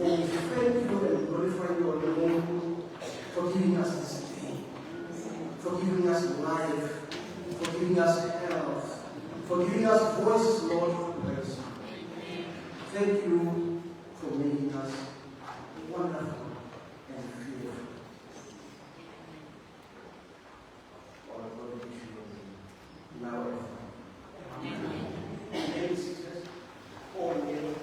For we thank you and glorify your name for giving us this day, for giving us life, for giving us health, for giving us voices, Lord, to praise you. Thank you for making us wonderful and fearful. All glory to you now and forever. Amen. Sisters, all together.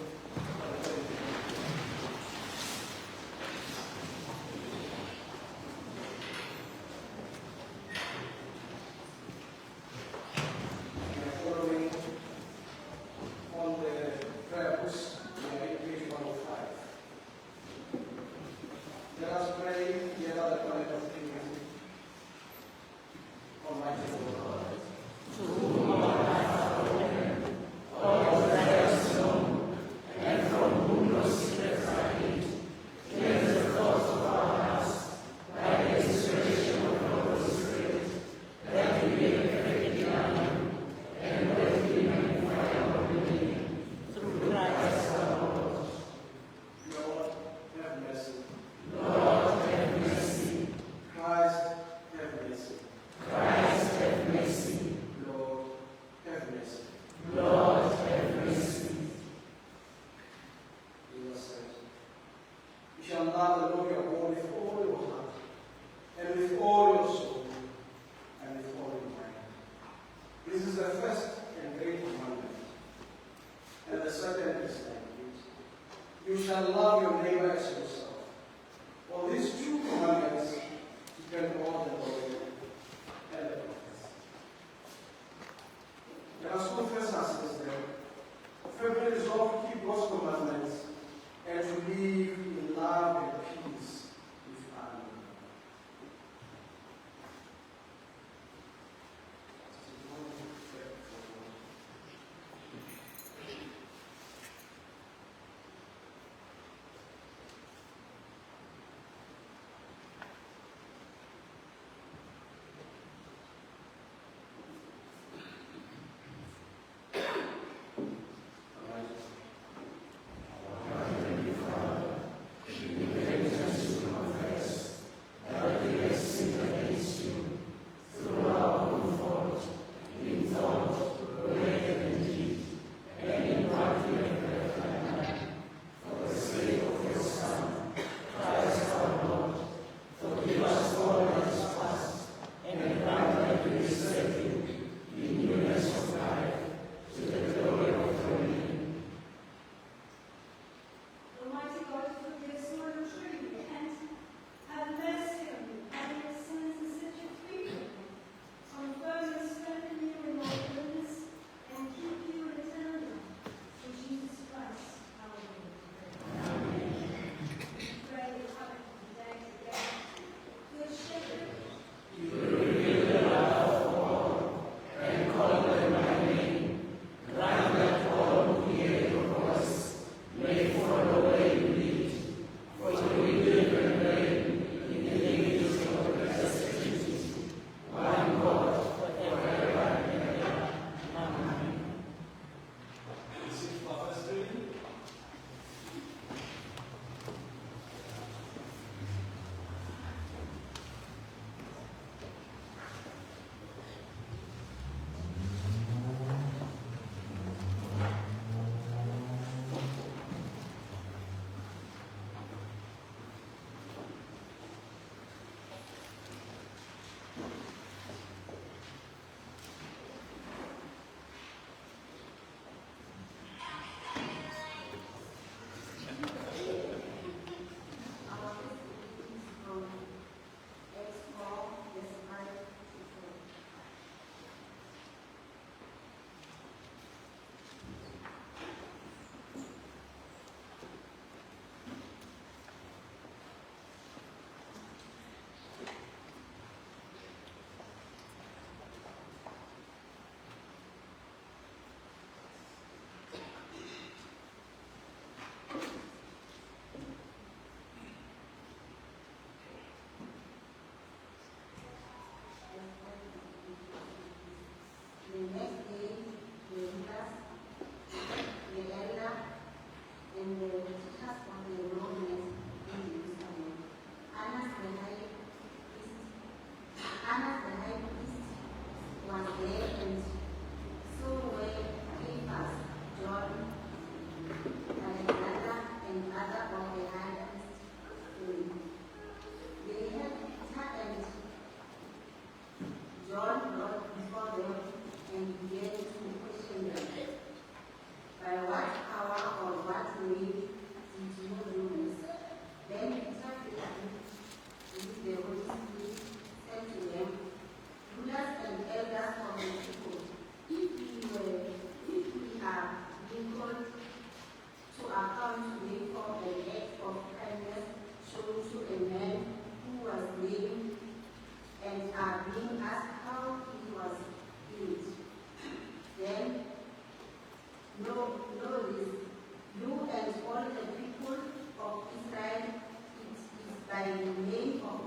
by the name of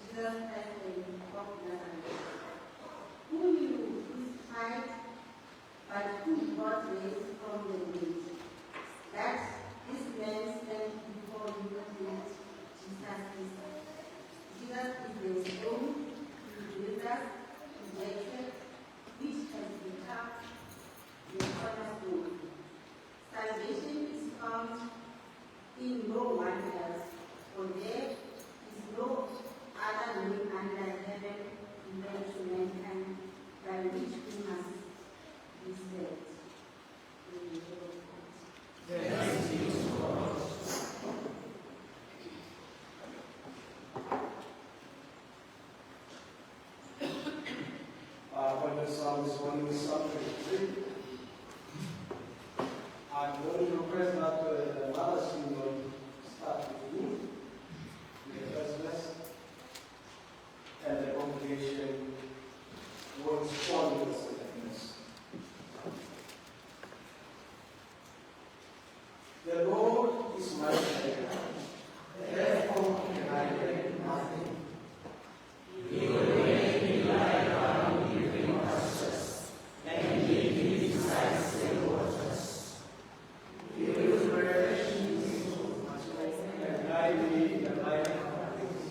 Jesus Christ of Nazareth, whom you crucified, but whom God raised from the dead. That this man stands before you is Jesus Christ. Jesus is the stone you builders rejected, which has become the cornerstone. Salvation is found in no one else, for there is no other name under heaven given to mankind by which we must be saved. Thanks be to God. When the psalm is running with Psalm 23, I'm going to request that the mother singer start with me, the first verse, and the congregation will respond with the second verse. The Lord is my shepherd, therefore can I lack nothing. He will make me lie down in green pastures, and lead me beside still waters. He will refresh me and guide me in the light of paths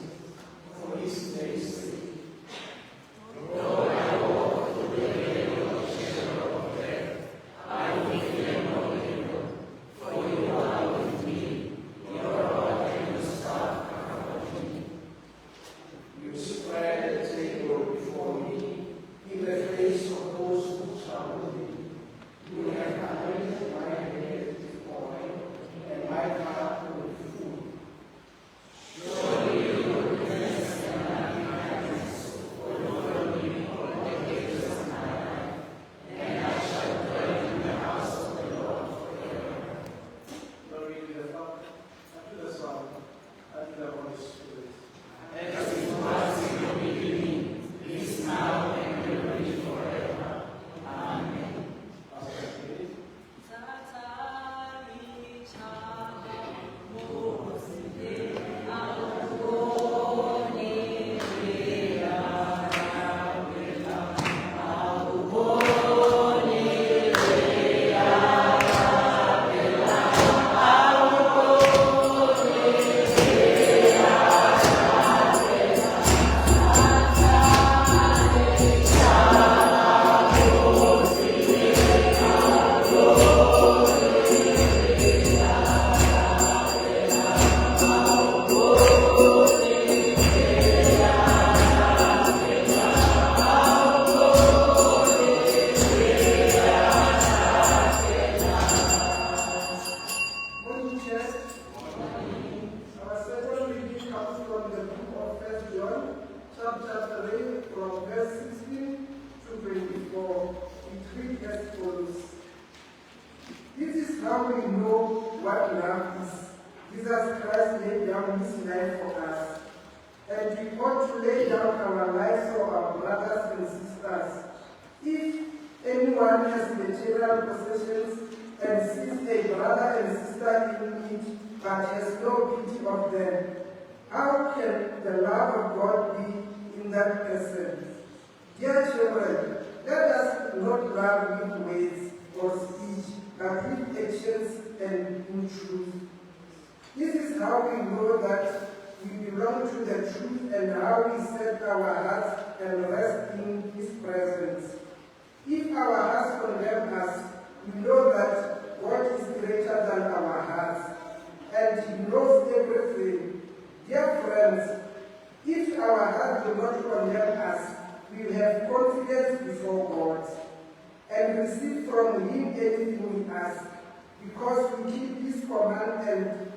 for His name's sake. Though I walk through the valley of the shadow of death, I will fear no evil, for You are with me. Your rod and Your staff comfort me. You spread a table before me in the face of those who trouble me. You have anointed my head with oil, and my cup with food. Surely Your goodness and loving kindness will follow me all the days of my life, and I shall dwell in the house of the Lord forever. Glory to the Father, and to the Son, and to the Holy Spirit. As it was in the beginning, is now, and will be forever. Amen. Pastor David. Morning, church. Our second reading comes from the book of 1 John, chapter 3, from verse 16 to 24. It reads as follows. This is how we know what love is. Jesus Christ laid down His life for us, and we ought to lay down our lives for our brothers and sisters. If anyone has material possessions and sees a brother and sister in need, but has no pity of them, how can the love of God be in that person? Dear children, let us not love with words or speech, but with actions and in truth. This is how we know that we belong to the truth and how we set our hearts and rest in His presence. If our hearts condemn us, we know that God is greater than our hearts, and He knows everything. Dear friends, if our hearts do not condemn us, we will have confidence before God and receive from Him anything we ask, because we keep His command and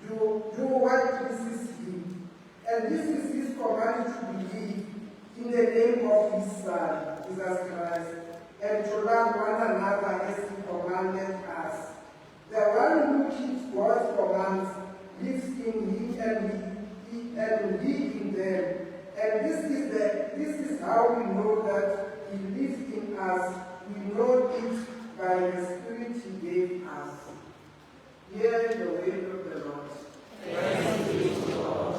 do what pleases Him. And this is His command to believe in the name of His Son, Jesus Christ, and to love one another as He commanded us. The one who keeps God's commands lives in Him and He in them. And this is how we know that He lives in us. We know it by the Spirit He gave us. Hear the word of the Lord. Thanks be to God.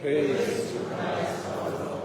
Praise to Christ our Lord.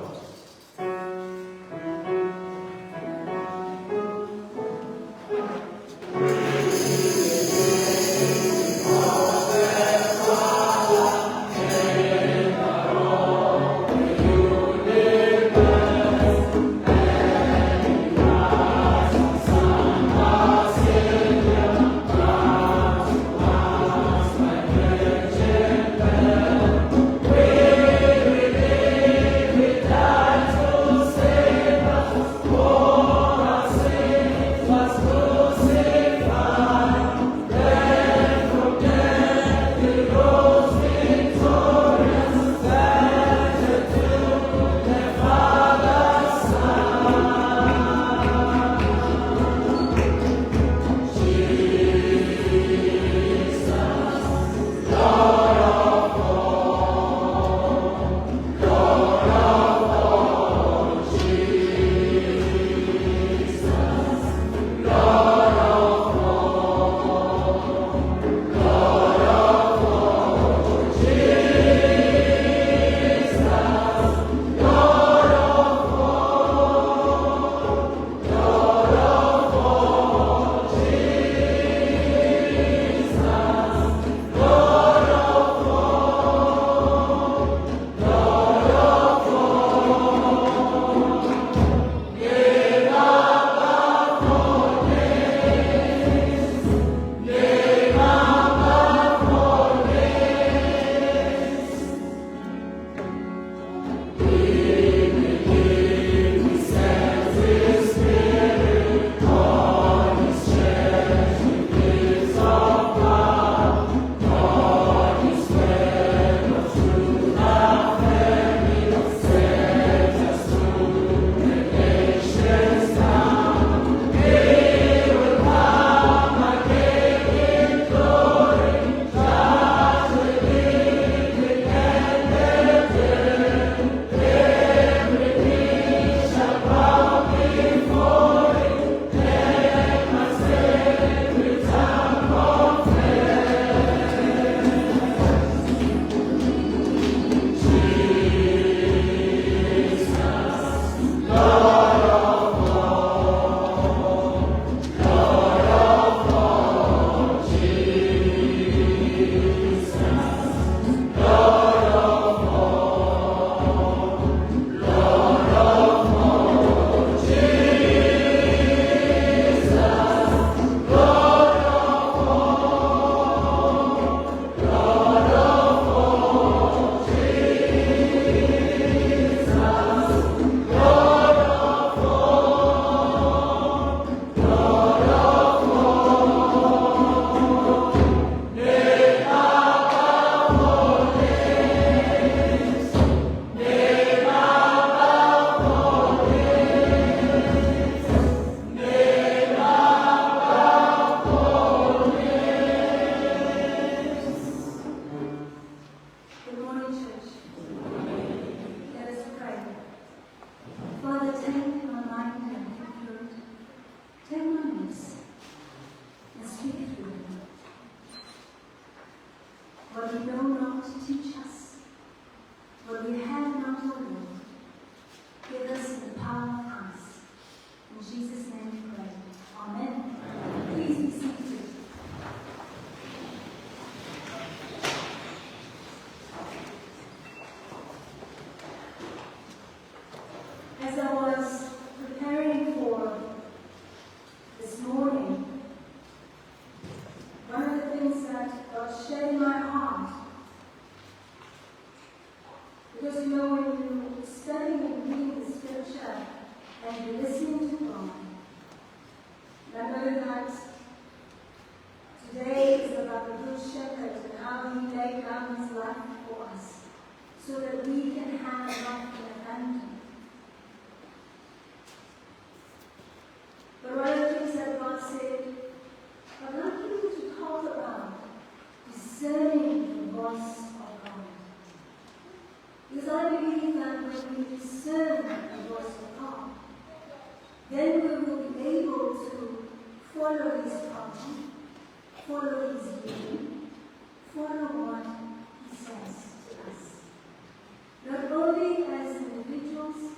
not only as individuals,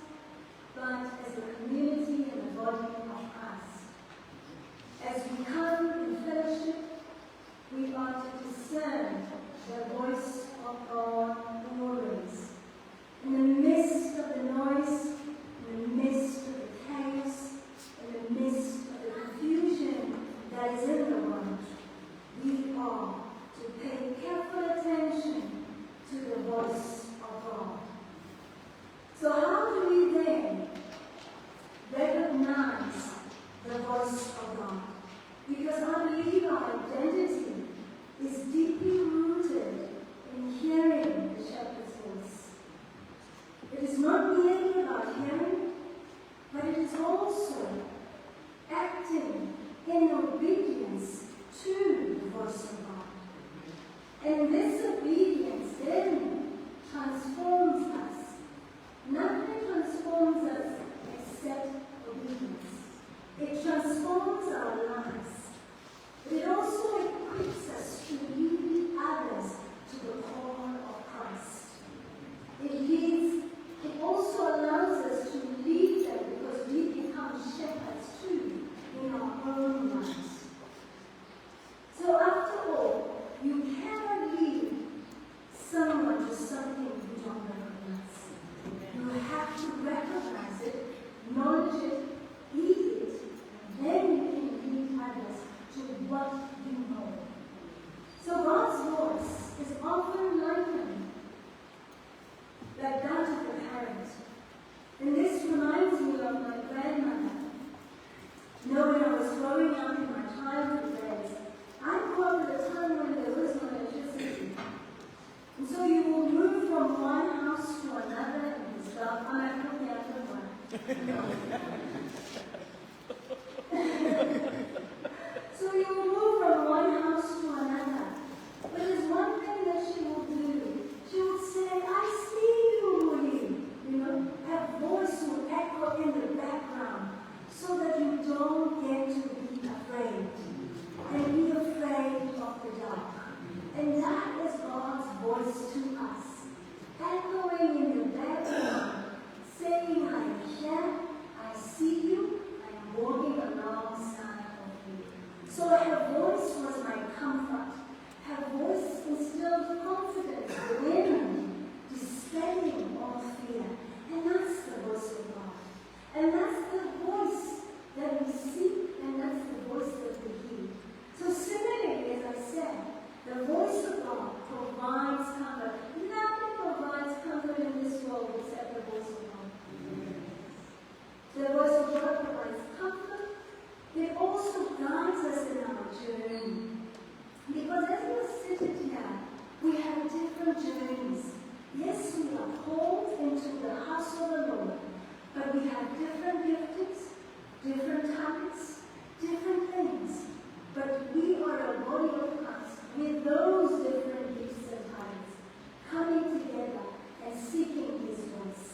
but as a community and a body of Christ. As we come in fellowship, we are to discern the voice of God always. In the midst of the noise, in the midst of the chaos, in the midst of the confusion that is in the world, we are to pay careful attention to the voice of God. So how do we then recognize the voice of God? Because I believe our identity is deeply rooted in hearing the shepherd's voice. It is not merely about hearing, but it is also acting in obedience to the voice of God. And this obedience then transforms us. Nothing transforms us except obedience. It transforms our lives. But it also equips us to lead others to the call of Christ. It also allows us to lead them because we become shepherds too in our own lives. So after all, you cannot lead someone to something you don't recognize. You have to recognize it, acknowledge it, eat it, and then you can lead others to what you know. So God's voice is often likened like that of a parent. And this reminds me of my grandmother. You know, when I was growing up in my childhood days, I grew up at a time when there was no electricity. And so you will move from one house to another and stuff. I'm not looking at the one. So you will move from one house to another. But there's one thing that she will do. She will say, I see you, Willie. You know, her voice will echo in the background so that you don't get to be afraid. And be afraid of the dark. And that is God's voice to us. Echoing in the background, saying, I am here, I see you, I am walking alongside of you. So her voice was my comfort. Her voice instilled confidence within me, dispelling all fear. And that's the voice of God. And that's the voice that we seek, and that's the voice that we hear. So similarly, as I said, the voice of God provides comfort. Nothing provides comfort in this world except the voice of God. The voice of God provides comfort. It also guides us in our journey. Because as we're sitting here, we have different journeys. Yes, we are called into the house of the Lord, but we have different giftings, different talents, different things. But we are a body of Christ with those different gifts and talents coming together and seeking His voice.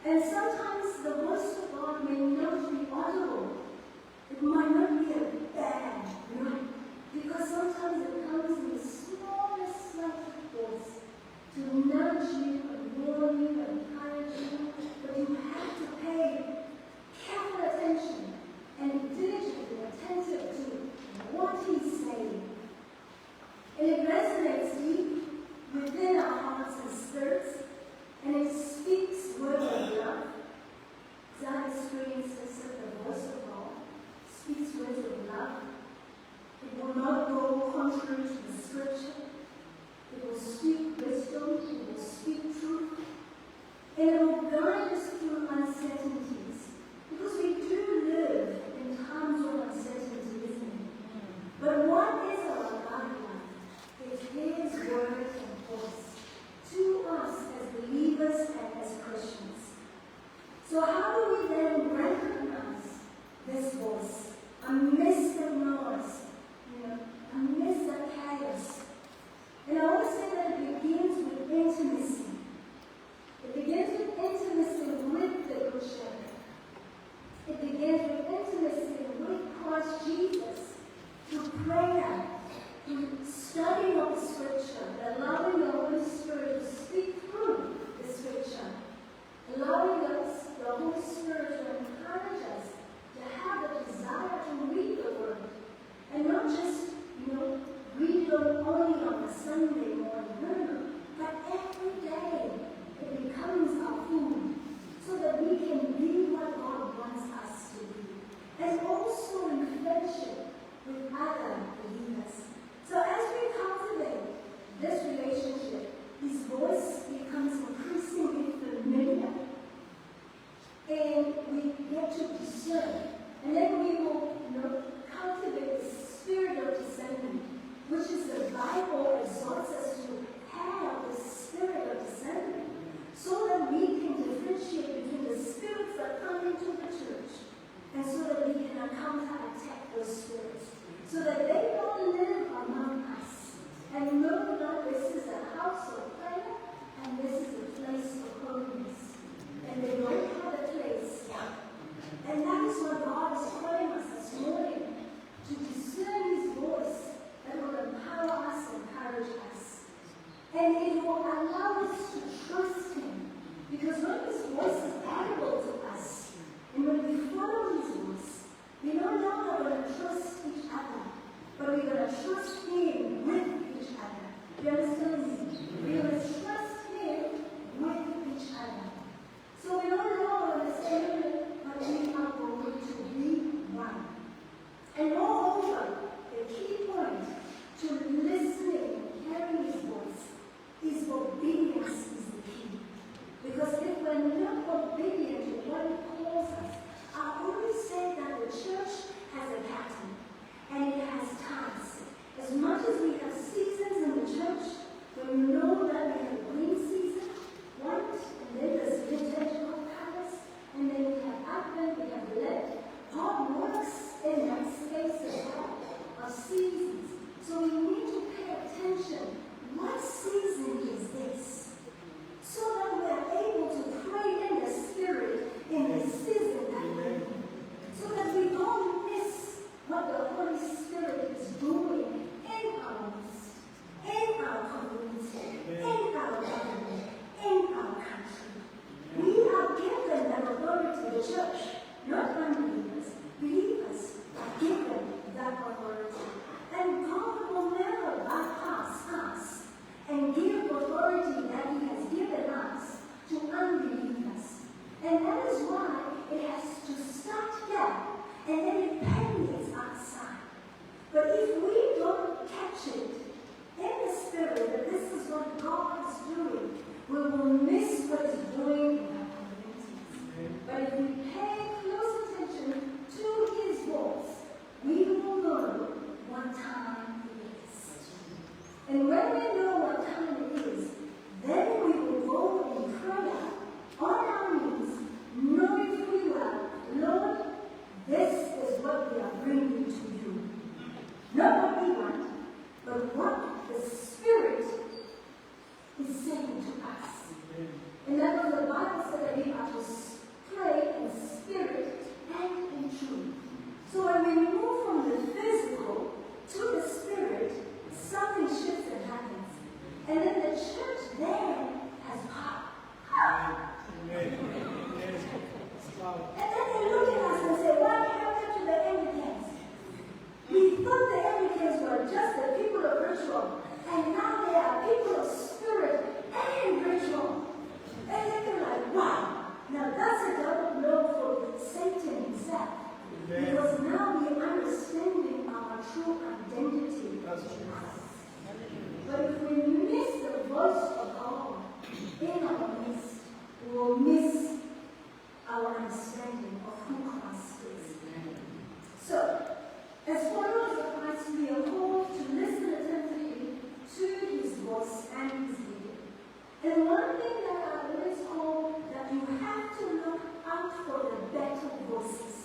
And sometimes the voice of God may not be audible. It might not be a bang, you know, because sometimes it comes in the smallest slightest voice to nudge you and warn you and encourage you. But you have to pay careful attention and diligently attentive to what He's saying. And it resonates deep within our hearts and spirits, and it speaks words of love. That experiences of the voice of God speaks words of love. It will not go contrary to the scripture. It will speak wisdom. It will speak truth. And it will guide us through uncertainties. Because we do live in times of uncertainty, isn't it? But what is our guideline? It's His word and voice to us as believers and as Christians. So how do we then recognize this voice amidst the noise, amidst the chaos? And I want to say that it begins with intimacy. It begins with intimacy with the Good Shepherd. It begins with intimacy with Christ Jesus, through prayer, through studying of the Scripture, allowing the Holy Spirit to speak through the so that they don't live among us and know that this is a house of prayer and this is a place of holiness. And they don't have a place. And that is what God is calling us this morning, to discern His voice that will empower us, encourage us. And it will allow us to trust Him. Because when His voice is audible to us, and when we follow His voice, we no longer going to trust each other, but we're going to trust Him with each other. You understand me? We're going to trust Him with each other. So we no longer understand, but we are going to be one. And moreover, the key point to listening and hearing His voice is obedience is the key. Because if we're not obedient to what He calls us, I always say that the church has a pattern and it has times. As much as we have seasons in the church, we know that we have green season, white, and then there's liturgical colors, and then we have Advent, we have Lent. God works in that space as well of seasons. So we need to pay attention. What season is this? So that we are able to pray in the Spirit in the season that we're in. So that we don't miss what the Holy Spirit is doing in our midst, in our community, in our government, in our country. We are given that authority, the church, not unbelievers. Believers are given that authority. And God will never bypass us and give authority that He has given us to unbelievers. And that is why it has to start here, and then it permeates outside. But if we don't catch it in the Spirit that this is what God is doing, we will miss what He's doing in our communities. But if we pay close attention to His voice, we will know what time it is. And when we know what time it is, then we will go in prayer on our knees, knowing fully well, Lord, this is what we are bringing to you. Not what we want, but what the Spirit is saying to us. And that was the Bible said that we are to pray in spirit and in truth. So when we move from the physical to the Spirit, something shifts and happens. And then the church then has power. And then they look at us and say, what happened to the Anglicans? We thought the Anglicans were just the people of ritual, and now they are people of spirit and ritual. And then they're like, wow, now that's a double blow for Satan himself. Because now we are understanding our true identity. But if we miss the voice of God in our midst, we will miss our understanding of who Christ is. So, as followers of Christ, we are called to listen attentively to His voice and His leading. And one thing that I always call that you have to look out for the better voices.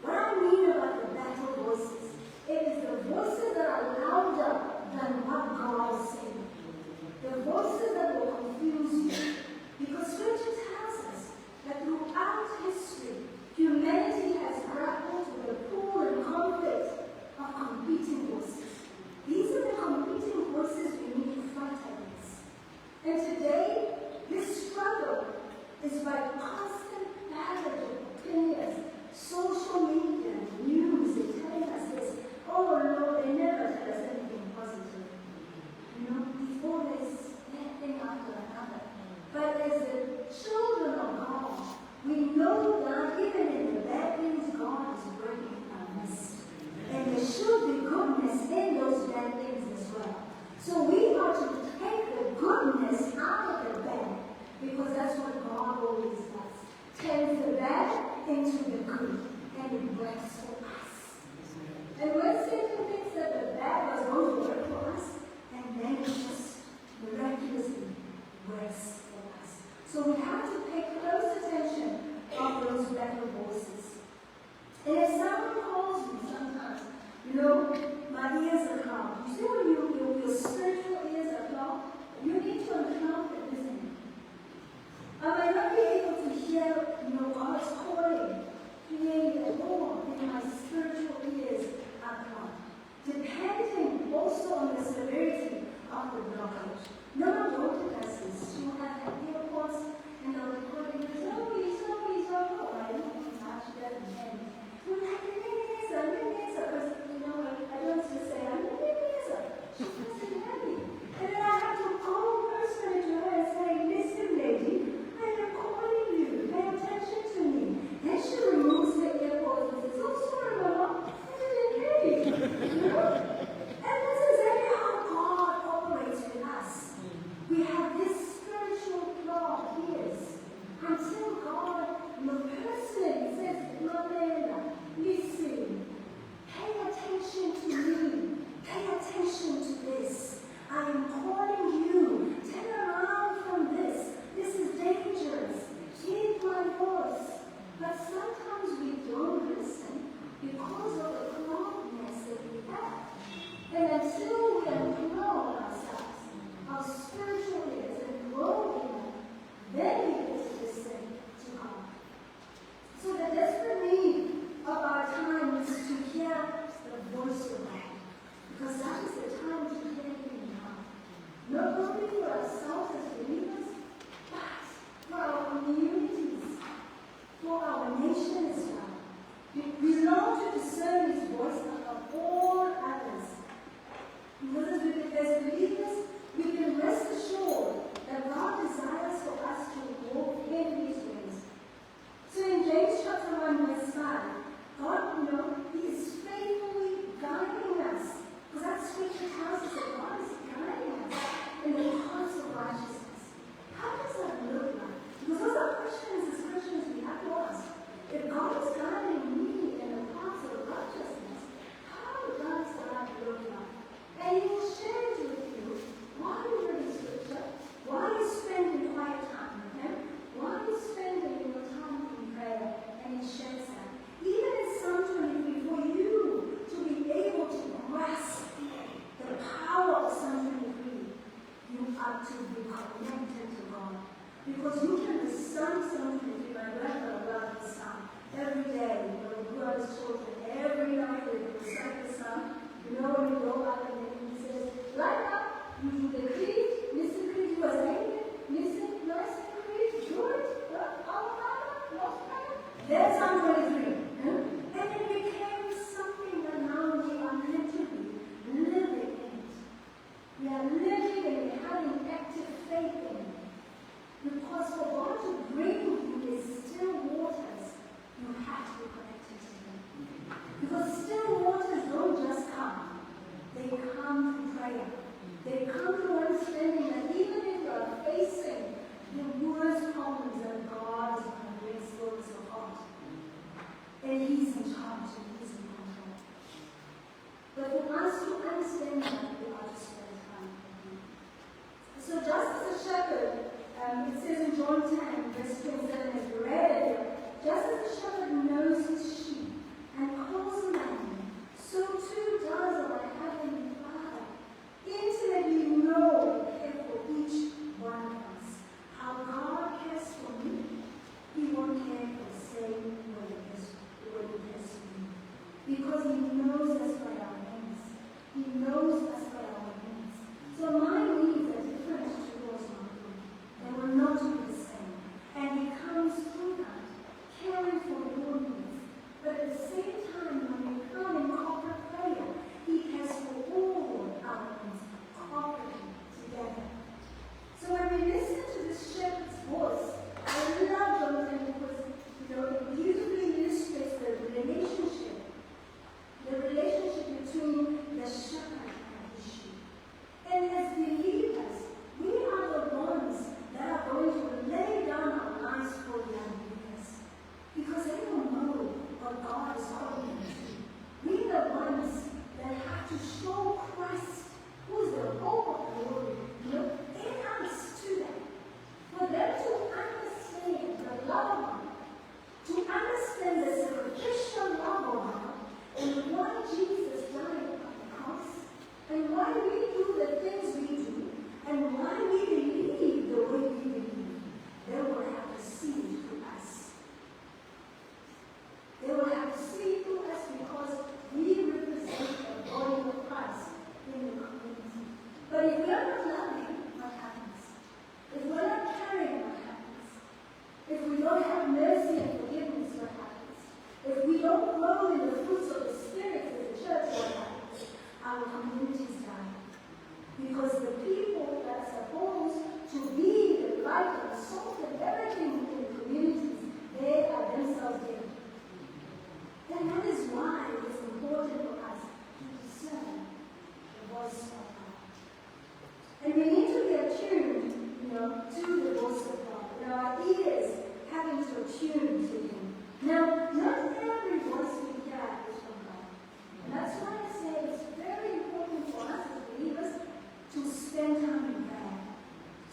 What I mean about the better voices, it is the voices that are louder than what God is saying. The voices that will confuse you. Because Scripture tells us that throughout history, humanity has grappled with the pull and conflict of competing voices. These are the competing voices we need to fight against. And today, this struggle is by constant baggage of opinions, social media, news, they're telling us this. Oh Lord, they never tell us anything positive. You know, before there's anything after another. But as the children of God, we know that even in the bad things, God is working in our midst. And there should be goodness in those bad things as well. So we are to take the goodness out of the bad, because that's what God always does. Turns the bad into the good, and it works for us. And when Satan thinks that the bad was going to work for us, and then it just miraculously works for us. So we have to pay close attention of those better voices. And if someone calls me sometimes, And until we grow ourselves, our spiritual ears, and grow in them, then we get to listen to God. So the desperate need of our time is to hear the voice of God. Because that is the time to hear Him now. Not only for ourselves as believers, but for our communities, for our nation as well. We long to discern His voice above all others. Because as believers, we can rest assured that God desires for us to walk in His ways. So in James chapter 1 verse 5, God, He is faithfully guiding us. Because that scripture tells us that God is guiding us in the paths of righteousness. How does that look like? Because those are questions as Christians we have to ask. If God is guiding me in the paths of righteousness, how does that look like? And He will share it with you while you're reading scripture, while you spend in quiet time with Him, while you spend your time in prayer, and He shares that. Even in Psalm 23, for you to be able to grasp the power of Psalm 23, you have to be connected to God. Because you can recite Psalm 23, my grandmother loved this psalm. Every day, when we grew up as children, every night we would recite the psalm. When you go up and then He says, light up, you do the creed, listen, creed, you was angry, listen, nice creed, do it, our Father, Lord's Prayer. That's Psalm 23. And it became something that now we are literally living in. We are living and having active faith in it. Because for God to bring you His still waters, you have to be connected to Him. Because still waters don't just come. They come through prayer. They come through understanding that even if you are facing the worst problems, that God is going to bring stillness of heart. And He's in charge and He's in control. But for us to understand that, we are to spend time with Him. So just as a shepherd, it says in John 10, verse 27, as we read it, just as the shepherd knows his sheep and calls them name, so too does our Heavenly Father intimately know and care for each one of us. How God cares for me, He won't care for the same way He cares for me. Because He knows us by our names. He knows us by our names. So my needs are different to yours, my Lord. They will not be the same. And He comes through that, caring for your needs. But at the same time, when we come in corporate prayer, He cares for all our needs, corporately together. So when we listen to this shepherd's voice, I love Jonathan because it beautifully illustrates the relationship between the shepherd and his sheep. And as believers, we are the ones that are going to lay down our lives for the unbelievers. Because they don't know what God is calling them to. We are the ones that have to show Christ, who is the hope of glory, in us to them. For them to understand the love of God, to understand the sacrificial love of God, and why Jesus died on the cross, and why we do the things we do, and why we believe the way we believe, they will have to see it through us. They will have to see it through us because we represent the body of Christ in the community. But if we are not loving, what happens? If we're not caring, what happens? If we don't have mercy and forgiveness, what happens? If we don't grow in the fruits of the Spirit as a church, what happens? Our communities die. Because the people that are supposed to be the light and the salt and everything in the communities, they are themselves dead. And that is why it is important for us to discern the voice of God. And we need to be attuned, to the voice of God. Our ears having to attune to Him. Now, not every voice we hear is from God. And that's why I say it's very important for us as believers to spend time in prayer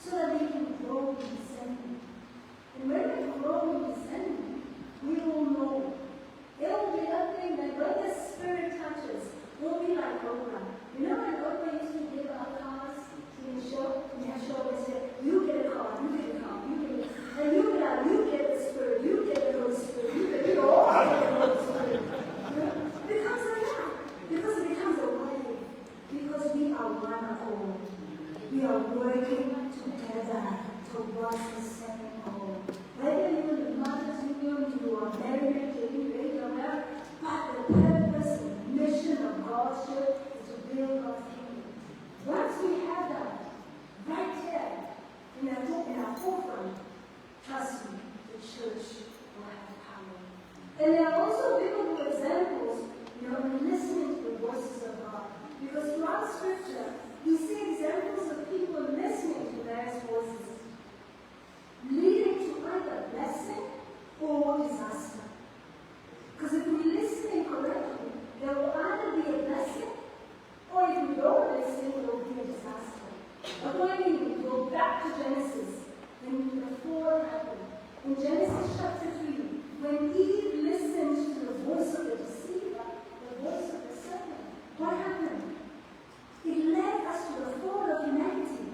so that we can grow in discernment. And when we grow in discernment, we will know. It will be that thing that when the Spirit touches, we'll be like Oprah. to was the second home. Whether you in the mother's womb, you are married, but the purpose and mission of God's church is to build God's kingdom. Once we have that right there in our forefront, trust me, the church will have power. And there are also biblical examples, in listening to the voices of God. Because throughout Scripture, we see examples of people listening to various voices, leading to either blessing or disaster. Because if we listen correctly, there will either be a blessing, or if we don't listen, there will be a disaster. But when we go back to Genesis, when the fall happened, in Genesis chapter 3, when Eve listened to the voice of the deceiver, the voice of the serpent, what happened? It led us to the fall of humanity,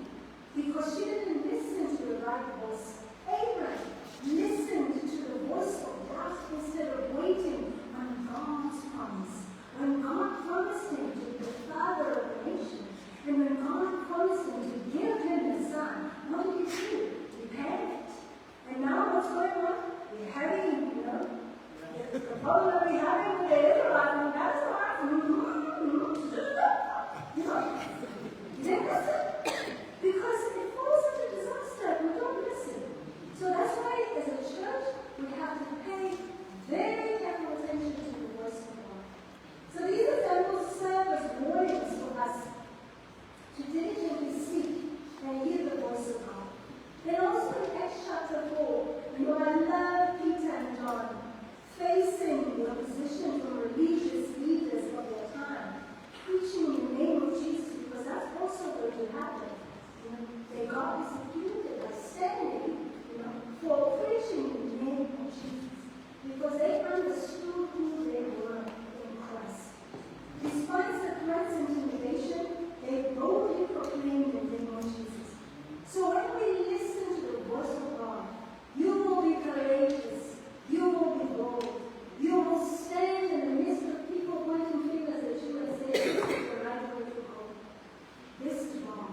because she didn't listen to the right voice. Abraham listened to the voice of God instead of waiting on God's promise. When God promised him to be the father of the nation, and when God promised him to give him the son, what did he do? He panicked. And now what's going on? We're having, the problem that we're having with the Israelites, that's why, you didn't listen. Because it falls into disaster if we don't listen. So that's why, as a church, we have to pay very careful attention to the voice of God. So these examples serve as warnings for us to diligently seek and hear the voice of God. And also in Acts chapter 4, I love Peter and John facing the opposition from religious leaders of their time, preaching in the name of Jesus, because that's also going to happen. They got persecuted by standing, for preaching in the name of Jesus, because they understood who they were in Christ. Despite the threats and intimidation, they boldly proclaimed the name of Jesus. So when we listen to the voice of God, you will be courageous, you will be bold, you will stand in the midst of people pointing fingers at you and say, this is the right way to go. This is wrong.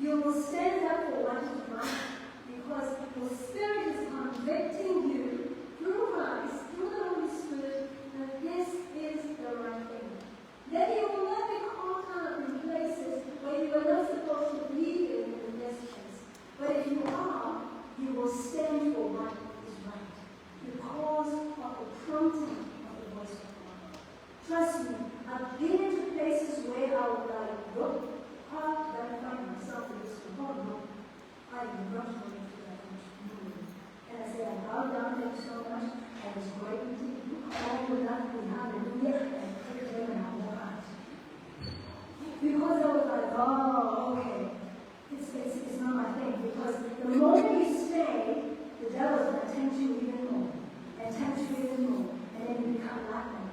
You will stand up for what is right, because the Spirit is convicting you through Christ, through the Holy Spirit, that this is the right thing. Then you will not be caught up in places where you are not supposed to be in the first place. But if you are, you will stand for what is right, because of the prompting of the voice of God. Trust me, I've been into places where I would like, look, how did I find myself in this one? No, I am not going to that much. And I say, I bow down to you so much, and it's great to see you. All with that, we hallelujah, and take them and I walk out. Because I was like, oh, okay, it's not my thing. Because the moment you stay, the devil is going to tempt you even more, and tempt you even more, and then you become like them.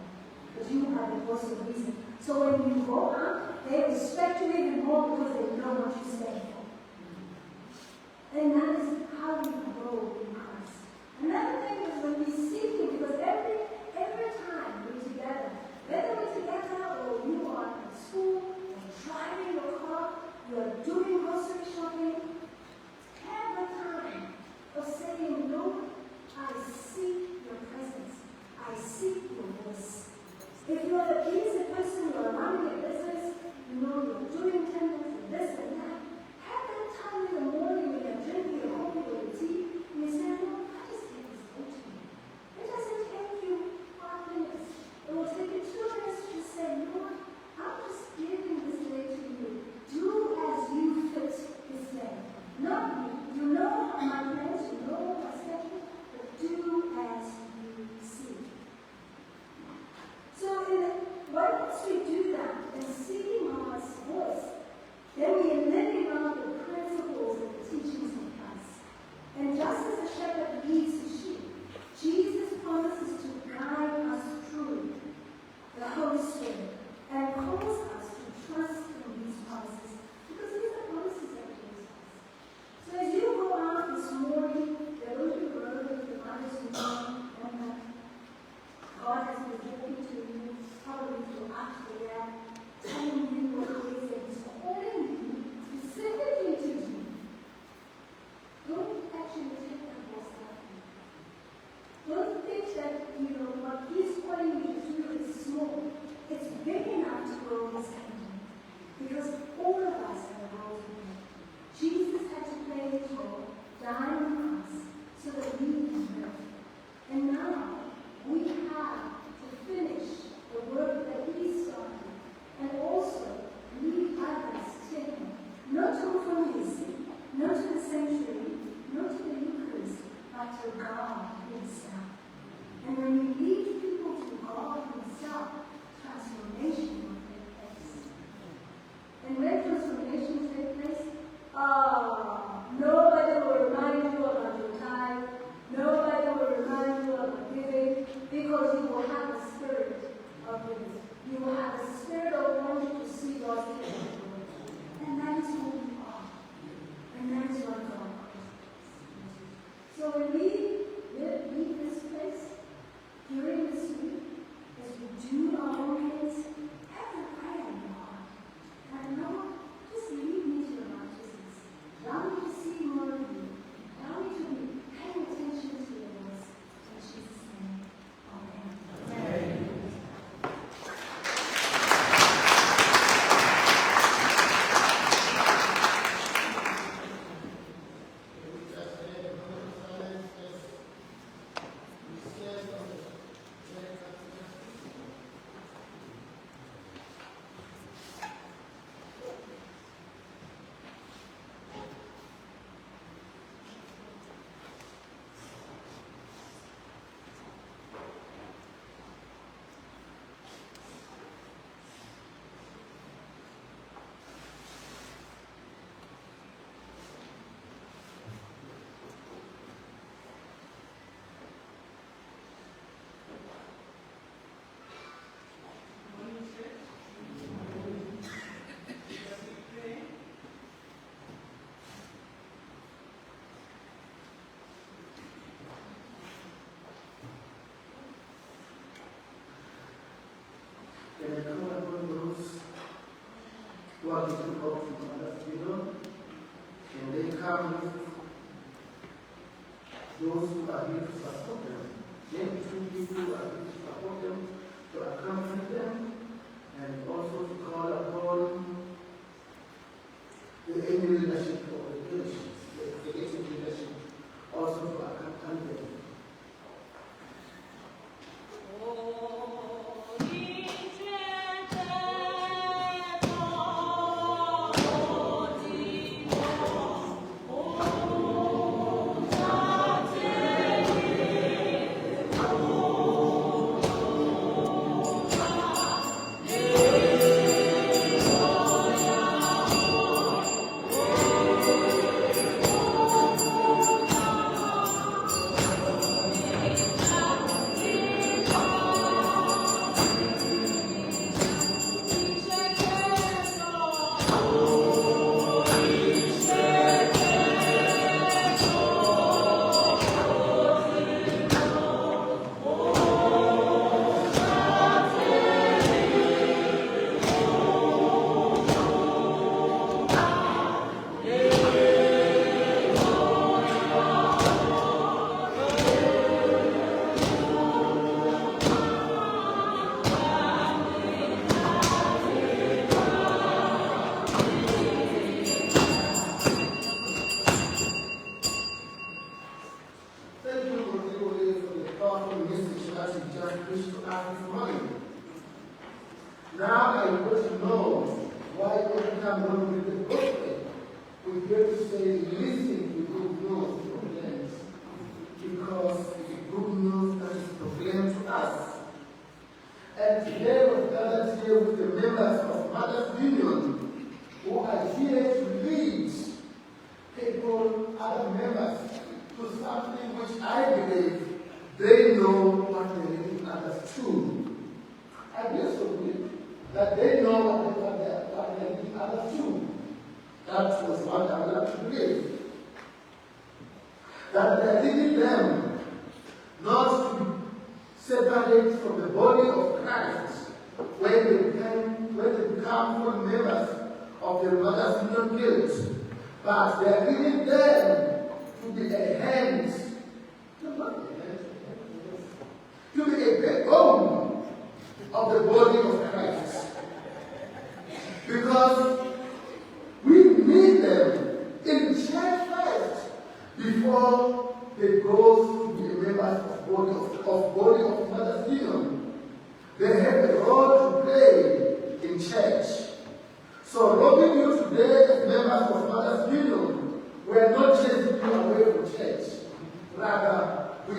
But you have the voice of reason. So when you go out, they respect you even more because they know what you stand for. And that is how we grow in Christ. Another thing is when we seek Him, because every time we're together, whether we're together or you are at school, or driving your car, you are doing grocery shopping, have a time of saying, Lord, I seek your presence. I seek your voice. If you are a busy person, you are running a business, you're doing tenders and this and that, have that time in the morning when you're drinking your coffee or your tea, and you say, Lord, I just take this out to you. It doesn't take you those who are here to support them. Then two people who are here to support them, to accompany them, and also to call upon the any leadership of the village, the executive leadership, also to accompany them. Now I want to know why every time we read the gospel, we get to say, listen to good news proclaimed. Because it's good news that is proclaimed to us. And today we're gathered here with the members of Mothers Union who are here to lead people, other members, to something which I believe they know what they need others to. I also believe that they know what they need others to. That was what I would like to believe. That they are leading them not to separate from the body of Christ when they become full members of the Mothers Union Guild, but they are leading them to be a hand, to be a backbone of the body of Christ. Because we need them in church first before they go to be members of body of Mothers Union. They have a role to play in church. So robbing you today as members of Mothers Union, we are not chasing you away from church. Rather, we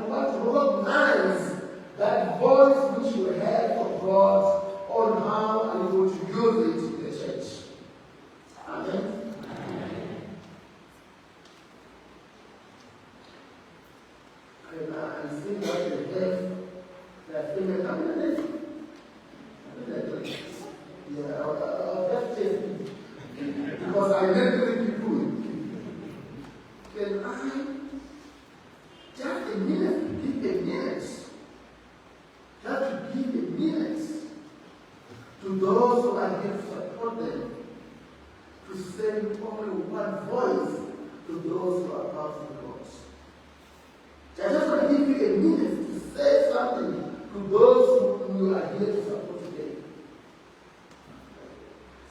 want to recognize that voice which you have from God on how are you going to use it in the church. Amen. And I think that they have that female community. Yeah, I'll just take it. Because I met three people. Can I just a minute, give a minute. Just to give a minute to those who are here to support them, to send only one voice to those who are about the cross. I just want to give you a minute to say something to those who you are here to support today.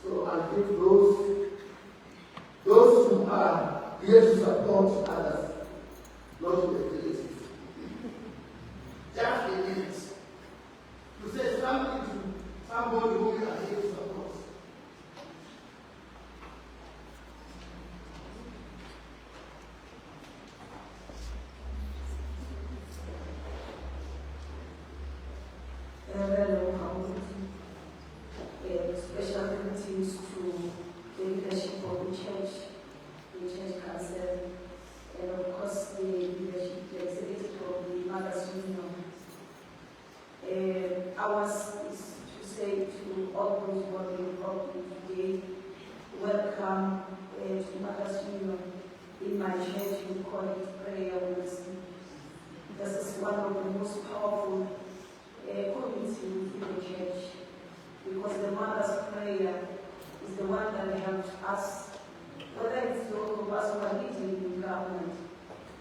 So I'll give those who are here to support others, not to the relatives. Just a minute. To say something to somebody who you are here to support. Special greetings to the leadership of the church council, and of course the leadership, the executive of the Mothers Union. Ours is to say to all those who are involved today, welcome to Mothers Union. In my church, we call it Prayer Wednesday. This is one of the most powerful communities in the church, because the Mother's Prayer is the one that helps us, whether it's those of us who are leading in government,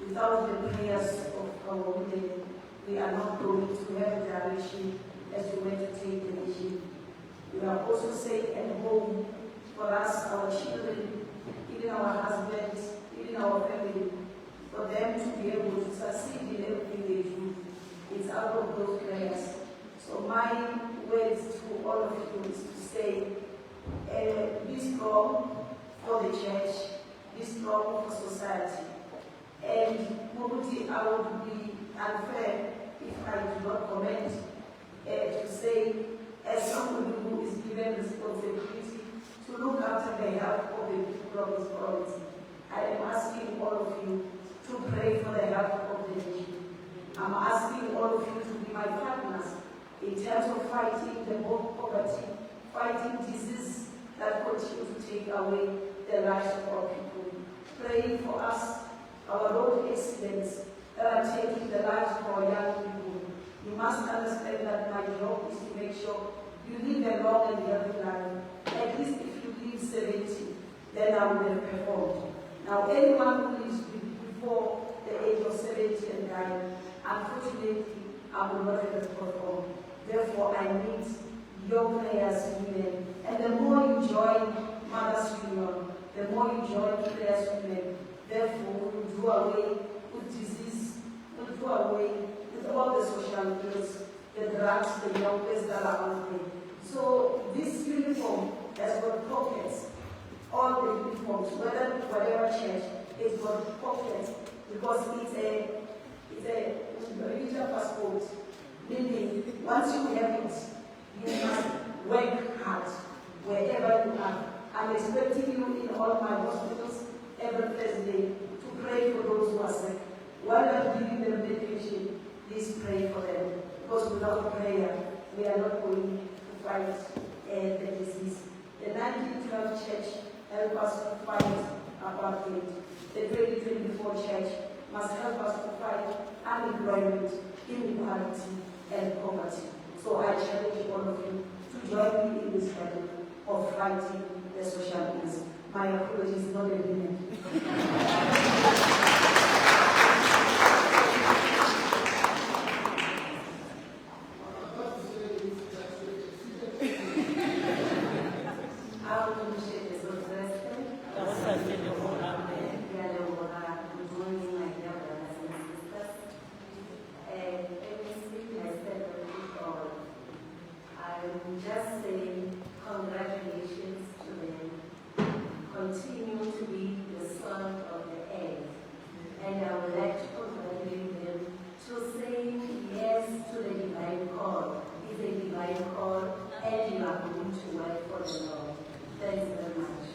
Without the prayers of our women, we are not going to have the direction as we went to take the nation. We are also safe at home for us, our children, even our husbands, even our family, for them to be able to succeed in everything they do. It's out of those prayers. So my words to all of you is to say, be strong for the church, be strong for society. And Mobuti, I would be unfair if I do not comment to say, as somebody who is given responsibility to look after the health of the people of this province, I am asking all of you to pray for the health of the nation. I'm asking all of you to be my partners in terms of fighting the poverty, fighting disease that continue to take away the lives of our people. Praying for us, our road accidents that are taking the lives of our young people. You must understand that my job is to make sure you live a long and healthy life. At least if you live 70, then I will have performed. Now, anyone who lives before the age of 70 and dying, unfortunately, I will not have performed. Therefore, I need your prayers, women. And the more you join Mothers Union, the more you join prayers, women, therefore, we will do away with disease, we will do away with all the social ills, the drugs, the youngest that are out there. So this uniform has got pockets. All the uniforms, whatever church, it's got pockets because it's a religious passport. Meaning, once you have it, you must work hard wherever you are. I'm expecting you in all my hospitals every Thursday to pray for those who are sick. While I'm giving them medication, please pray for them. Because without prayer, we are not going to fight the disease. The 1912 church helped us to fight apartheid. The 2024 church must help us to fight unemployment, inequality, and poverty. So I challenge all of you to join me in this battle of fighting the social ills. My apologies, not a minute. Just saying congratulations to them. Continue to be the son of the earth. And I would like to congratulate them to saying yes to the divine call. It's a divine call, and you are going to work for the Lord. Thanks very much.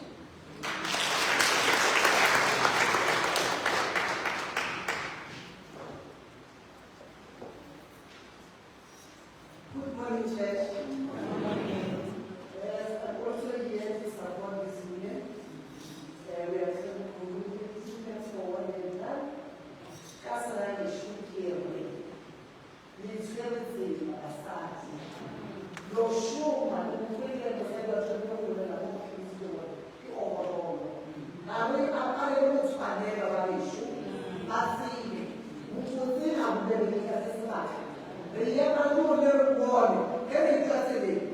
Good morning, church. I'm also here to support this union. We are communicating for what they've done. That's why they should hear me. It's everything aside. You're sure, man, the way that the federal government will have to do it overall. Now, we are able to find an issue. Nothing. We will think I'm going to get this back. The young people never born. Can you just say it?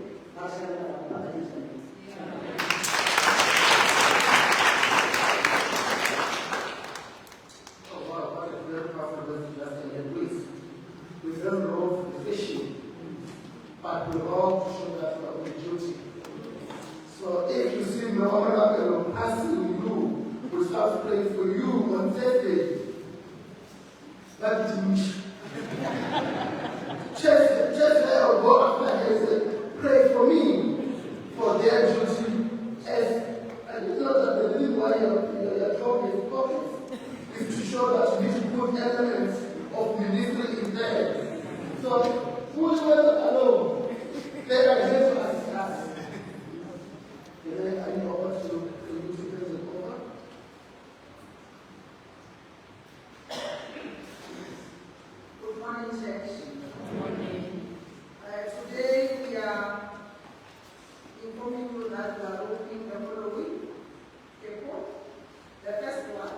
Oh wow, what a great prophet was just in the brief. We don't know the fishing, but we all show that we are on duty. So if you see the honorable asking you, we start praying for you on Thursday. That is me. Just let us go after and say, pray for me for their duty. And you know that the reason why your job is public is to show that you need to put elements of ministry in there. So, whoever alone, they are here to assist us. Are you over to you to take it over? Good morning, church. Today we are informing you that we are opening the following people. The first one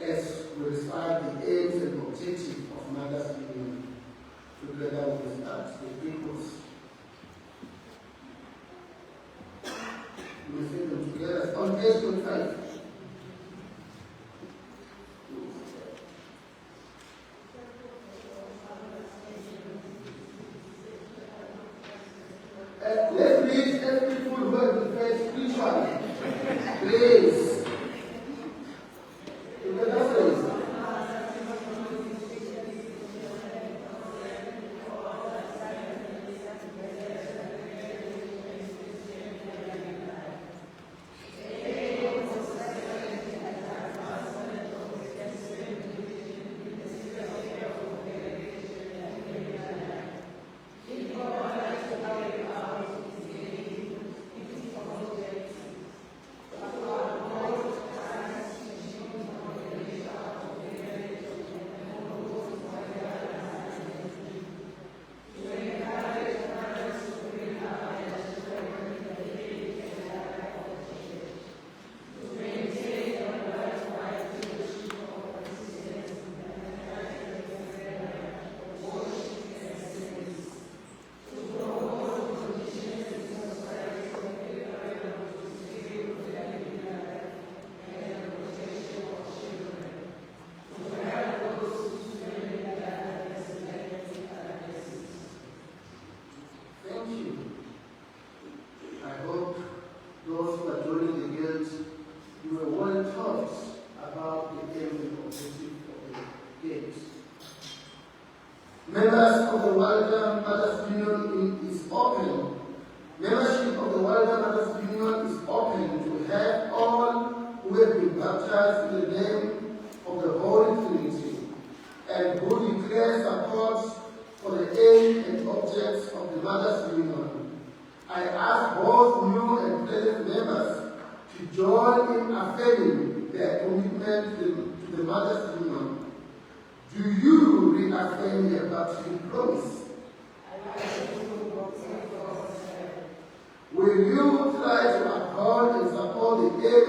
as we describe the aims and objectives of Mother's Union, together with that, the people's. We say them together on page 25. Let's read every full word in page spiritually. Please. Together, please. Members of the Walden Mothers Union is open. Membership of the Walden Mothers Union is open to have all who have been baptized in the name of the Holy Trinity and who declare support for the aim and objects of the Mothers Union. I ask both new and present members to join in affirming their commitment to the Mothers Union. Do you reaffirm your baptism promise? Will you try to uphold and support the aim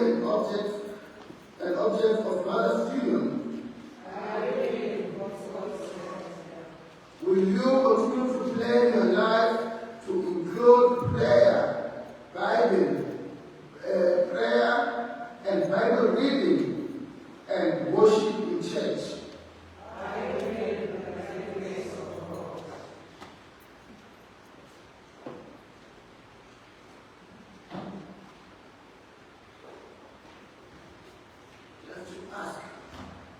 and objects of Mothers Union? Will you continue to plan your life to include prayer and Bible reading and worship in church?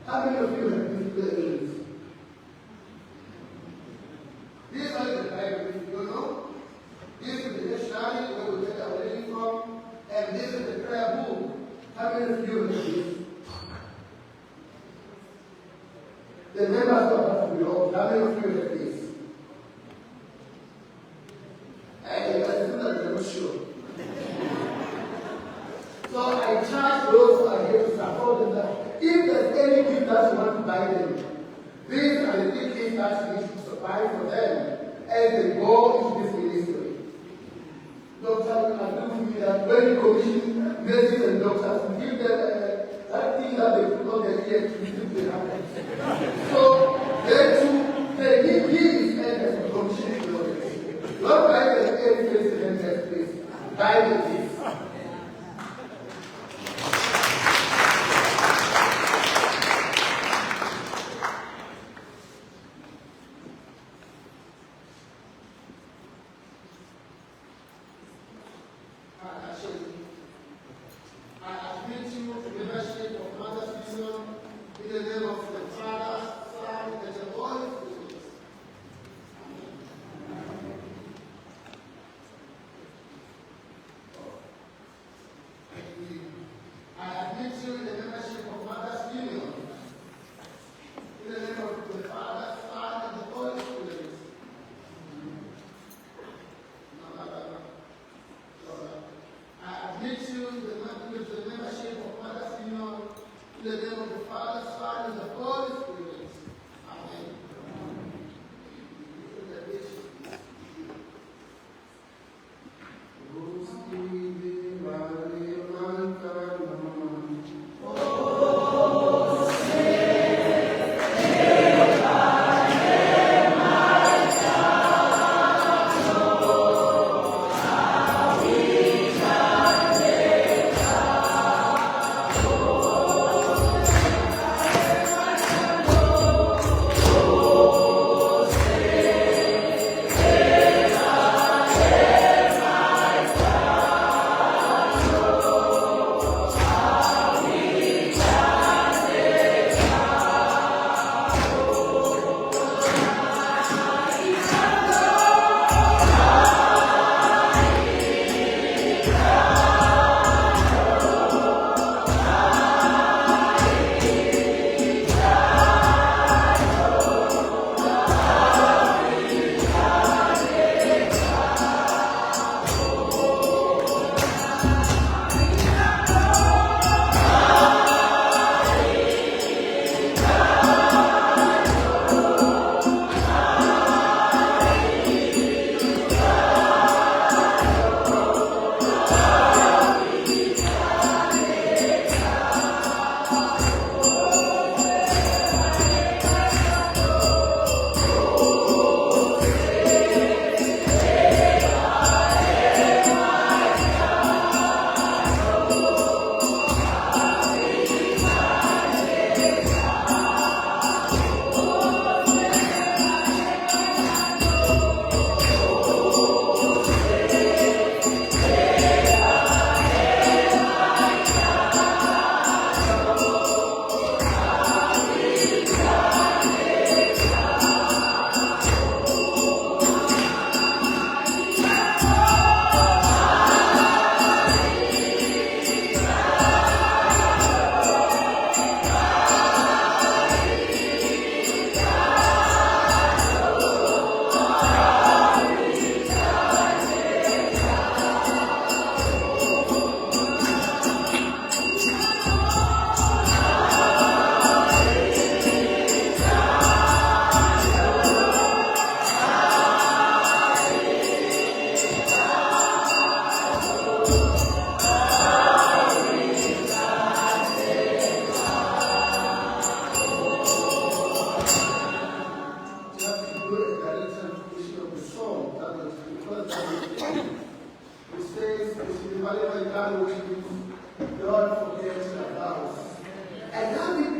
How many of you have been to the elders? These are the Bible, you know. This is the dictionary where we get our reading from, and this is the prayer book. How many of you have this? The members of the Lord, how many of you have this? I'm not sure. So I charge those who are here to support them that if there's any gift that you want to buy them, these are the big gifts that you should buy for them as they go into this ministry. Doctors are doing me that when you commission nurses and doctors, give them that thing that they put on their ear to keep the happen. So they too, they give gifts and they commission the not buy them any place in the place. Buy the gifts.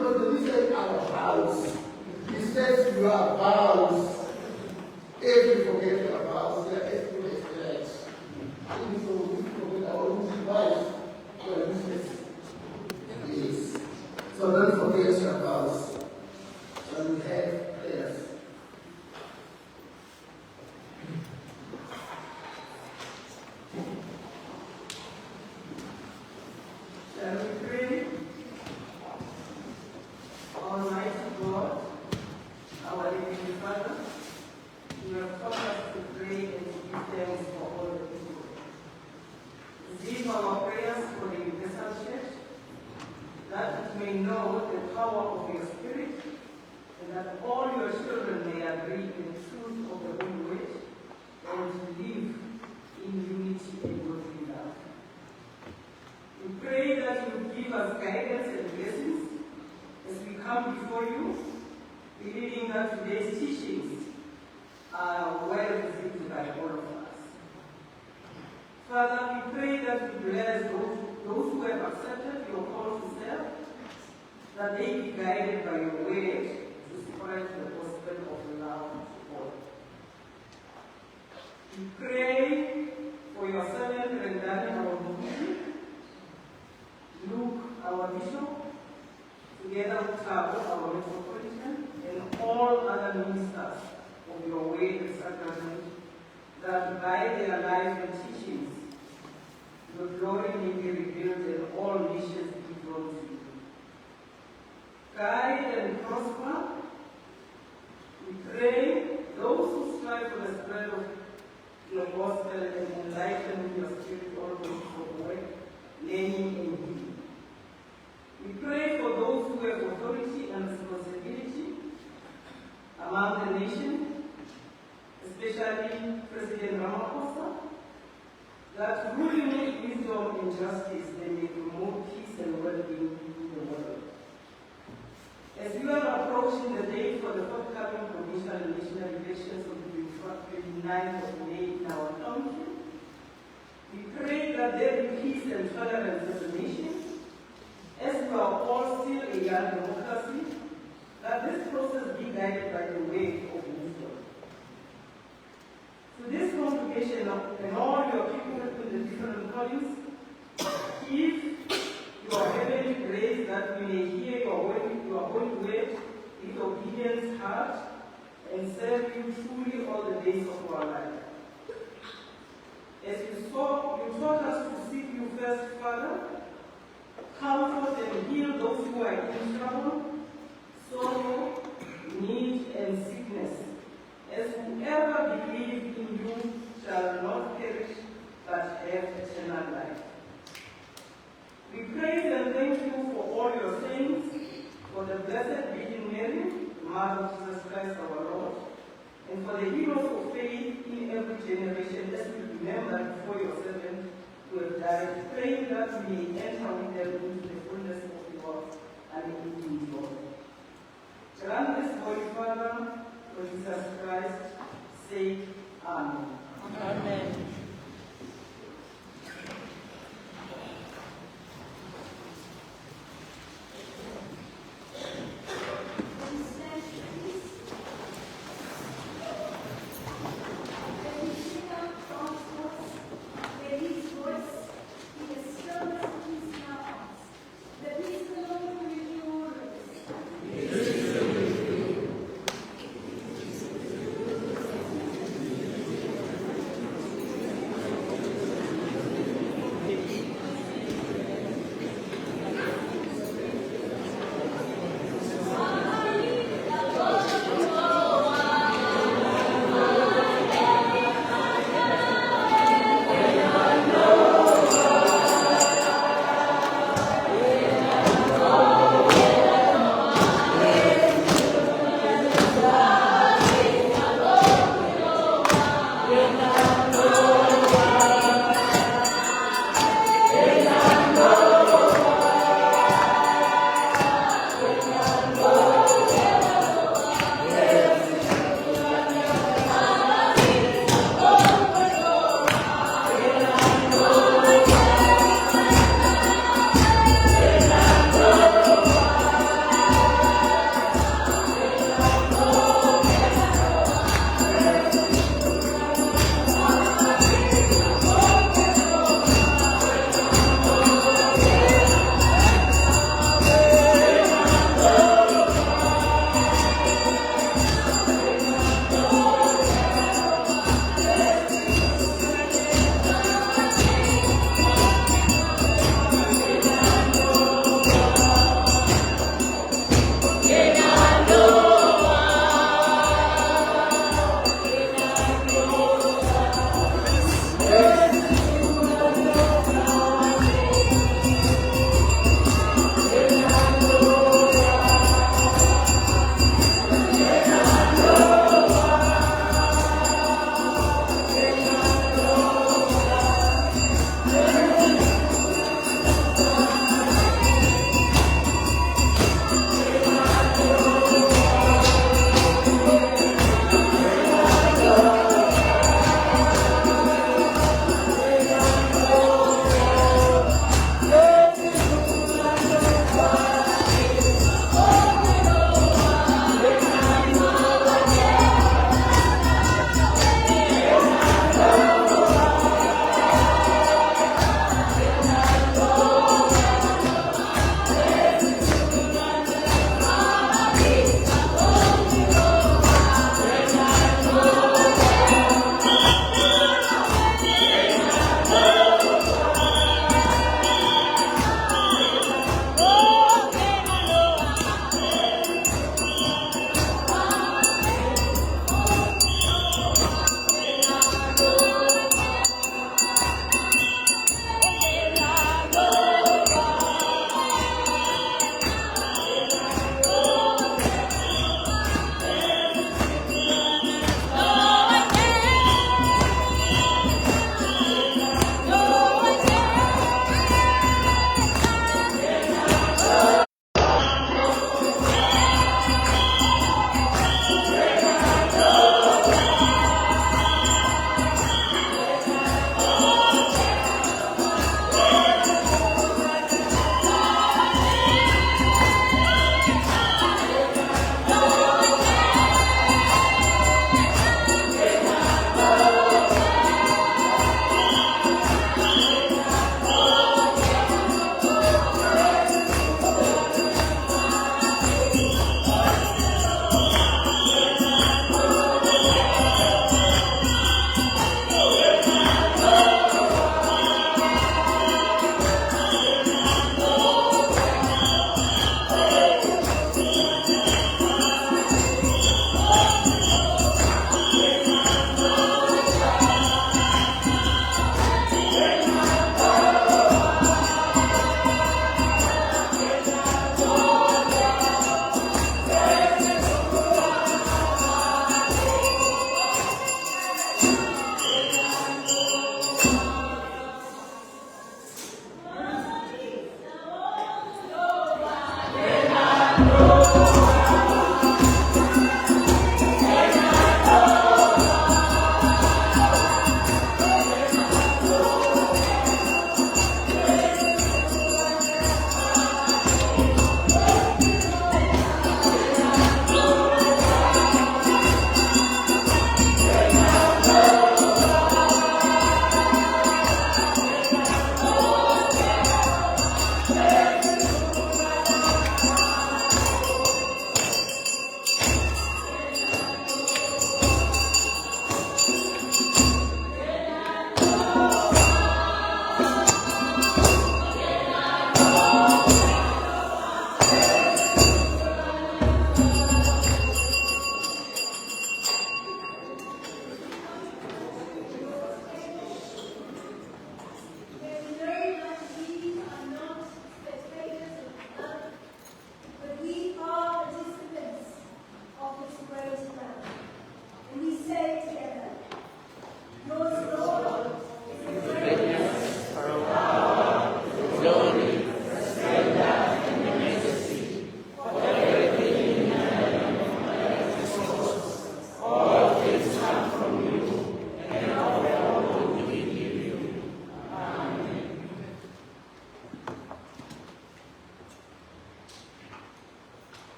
because when he said our house, he says you are vows. If you forget your vows, they are expressed. Even so, we forget our own device, our business is. So don't forget your vows. Shall we have prayers? Shall we pray? Almighty God, our Heavenly Father, you have taught us to pray and to give thanks for all the people. Receive our prayers for the Universal Church, that it may know the power of your Spirit, and that all your children may agree in the truth of the Holy Word, and live in unity and godly love. We pray that you give us guidance and blessings as we come before you, believing that today's teachings are well received by all of us. Father, we pray that you bless those who have accepted your call to serve, that they be guided by your word to spread the gospel of love to all. We pray for your servant Rendani, our Muhiji, Luke, our bishop, together with Tabo, our metropolitan, and all other ministers of your way and sacrament, that by their life and teachings, your glory may be revealed and all nations be drawn to you. Guide and prosper. We pray those who strive for the spread of your gospel and enlighten your spirit always for work, learning, and healing. We pray for those who have authority and responsibility among the nation, especially President Ramaphosa, that ruling with wisdom and justice they may promote peace and well-being in the world. As we are approaching the date for the forthcoming provincial and national elections of the 29th of May in our country, we pray that there be peace and tolerance in the nation, as we are all still a young democracy, that this process be guided by the way of wisdom. To this congregation and all your people in the different callings, give your heavenly grace that we may hear your holy word with obedience heart and serve you truly all the days of our life. As you taught us to seek you first, Father, comfort and heal those who are in trouble, sorrow, need, and sickness, as whoever believes in you shall not perish but have eternal life. We praise and thank you for all your saints, for the Blessed Virgin Mary, Mother of Jesus Christ our Lord, and for the heroes of faith in every generation, as we remember before your servant who have died, praying that we may enter with them into the fullness of your and in joy. Grant this, Holy Father, for Jesus Christ's sake. Amen. Amen. His voice, he is still listening now.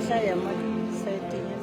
Saya settingnya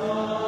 Oh.